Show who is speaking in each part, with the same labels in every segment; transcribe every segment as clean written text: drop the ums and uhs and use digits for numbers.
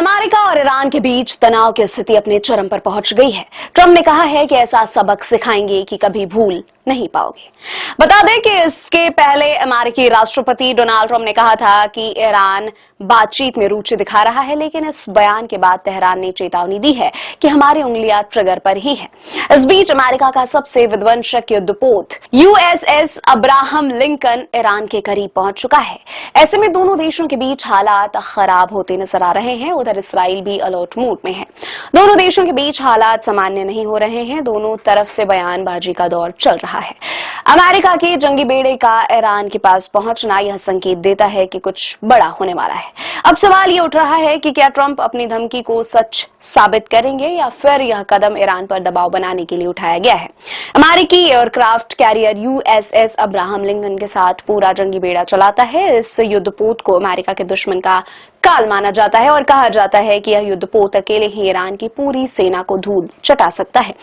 Speaker 1: America और Iran के बीच तनाव की स्थिति अपने चरम पर पहुंच गई है। ट्रंप ने कहा है कि ऐसा सबक सिखाएंगे कि कभी भूल नहीं पाओगे। बता दें कि इसके पहले अमेरिकी राष्ट्रपति डोनाल्ड ट्रंप ने कहा था कि ईरान बातचीत में रुचि दिखा रहा है, लेकिन इस बयान के बाद तेहरान ने चेतावनी दी है कि हमारी उंगलियां ट्रिगर पर ही हैं। इस बीच अमेरिका का सबसे विध्वंसक युद्धपोत यूएसएस अब्राहम लिंकन ईरान के करीब पहुंच चुका है। ऐसे में दोनों देशों के बीच हालात खराब होते नजर आ रहे हैं। उधर इसराइल भी अलर्ट मोड में है। दोनों देशों के बीच हालात सामान्य नहीं हो रहे हैं। दोनों तरफ से बयानबाजी का दौर चल रहा है। अमेरिका के जंगी बेड़े का ईरान के पास पहुंचना यह संकेत देता है कि कुछ बड़ा होने वाला है। अब सवाल ये उठ रहा है कि क्या ट्रंप अपनी धमकी को सच साबित करेंगे या फिर यह कदम ईरान पर दबाव बनाने के लिए उठाया गया है। अमेरिकी aircraft carrier USS Abraham Lincoln के साथ पूरा जंगी बेड़ा चलाता है। इस युद्धपोत को अमेरिका के दुश्मन का काल माना जाता है और कहा जाता है कि यह युद्धपोत अकेले ही ईरान की पूरी सेना को धूल चटा सकता है।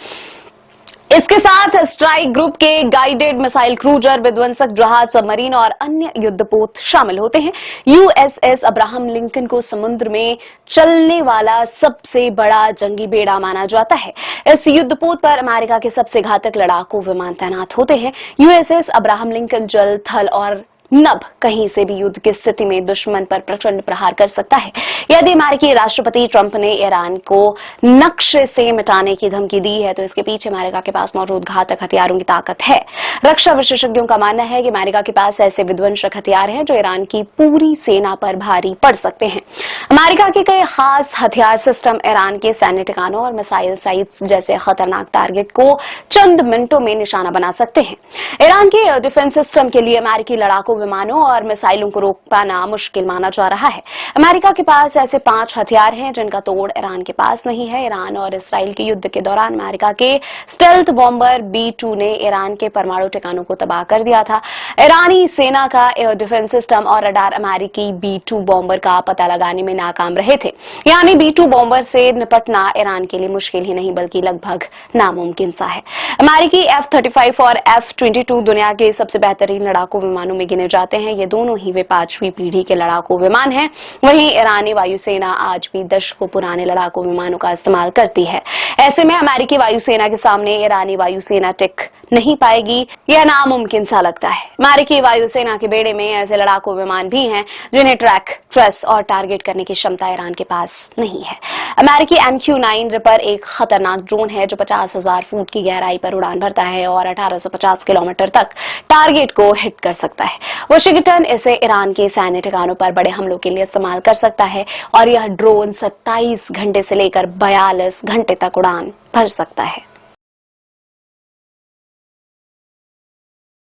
Speaker 1: इसके साथ स्ट्राइक ग्रुप के गाइडेड मिसाइल क्रूजर, विध्वंसक जहाज, सबमरीन और अन्य युद्धपोत शामिल होते हैं। यूएसएस अब्राहम लिंकन को समुद्र में चलने वाला सबसे बड़ा जंगी बेड़ा माना जाता है। इस युद्धपोत पर अमेरिका के सबसे घातक लड़ाकू विमान तैनात होते हैं। यूएसएस अब्राहम लिंकन जल, थल और नभ कहीं से भी युद्ध की स्थिति में दुश्मन पर प्रचंड प्रहार कर सकता है। यदि अमेरिकी राष्ट्रपति ट्रंप ने ईरान को नक्शे से मिटाने की धमकी दी है तो इसके पीछे अमेरिका के पास मौजूद घातक हथियारों की ताकत है। रक्षा विशेषज्ञों का मानना है कि अमेरिका के पास ऐसे विध्वंसक हथियार हैं जो ईरान की पूरी सेना पर भारी पड़ सकते हैं। अमेरिका के कई खास हथियार सिस्टम ईरान के सैन्य ठिकानों और मिसाइल साइट्स जैसे खतरनाक टारगेट को चंद मिनटों में निशाना बना सकते हैं। ईरान के एयर डिफेंस सिस्टम के लिए अमेरिकी लड़ाकू विमानों और मिसाइलों को रोक पाना मुश्किल माना जा रहा है। अमेरिका के पास ऐसे 5 हथियार हैं जिनका तोड़ ईरान के पास नहीं है। ईरान और इसराइल के युद्ध के दौरान अमेरिका के स्टेल्थ बॉम्बर B-2 ने ईरान के परमाणु ठिकानों को तबाह कर दिया था। ईरानी सेना का एयर डिफेंस सिस्टम और रडार अमेरिकी B-2 बॉम्बर का पता लगाने में नाकाम रहे थे। यानी B-2 बॉम्बर से निपटना ईरान के लिए मुश्किल ही नहीं बल्कि लगभग नामुमकिन सा है। अमेरिकी F-35 और F-22 दुनिया के सबसे बेहतरीन लड़ाकू विमानों में गिने जाते हैं। ये दोनों ही वे 5वीं पीढ़ी के लड़ाकू विमान हैं। वहीं ईरानी वायुसेना आज भी दशकों पुराने लड़ाकू विमानों का इस्तेमाल करती है। ऐसे में अमेरिकी वायुसेना के सामने ईरानी वायुसेना टिक नहीं पाएगी, यह नामुमकिन सा लगता है। अमेरिकी वायुसेना के बेड़े में ऐसे लड़ाकू विमान भी हैं जिन्हें ट्रैक, ट्रेस और टारगेट करने की क्षमता ईरान के पास नहीं है। अमेरिकी MQ-9 रिपर एक खतरनाक ड्रोन है जो 50,000 फुट की गहराई पर उड़ान भरता है और 1850 किलोमीटर तक टारगेट को हिट कर सकता है। वाशिंगटन इसे ईरान के सैन्य ठिकानों पर बड़े हमलों के लिए इस्तेमाल कर सकता है और यह ड्रोन 27 घंटे से लेकर 42 घंटे तक उड़ान भर सकता है।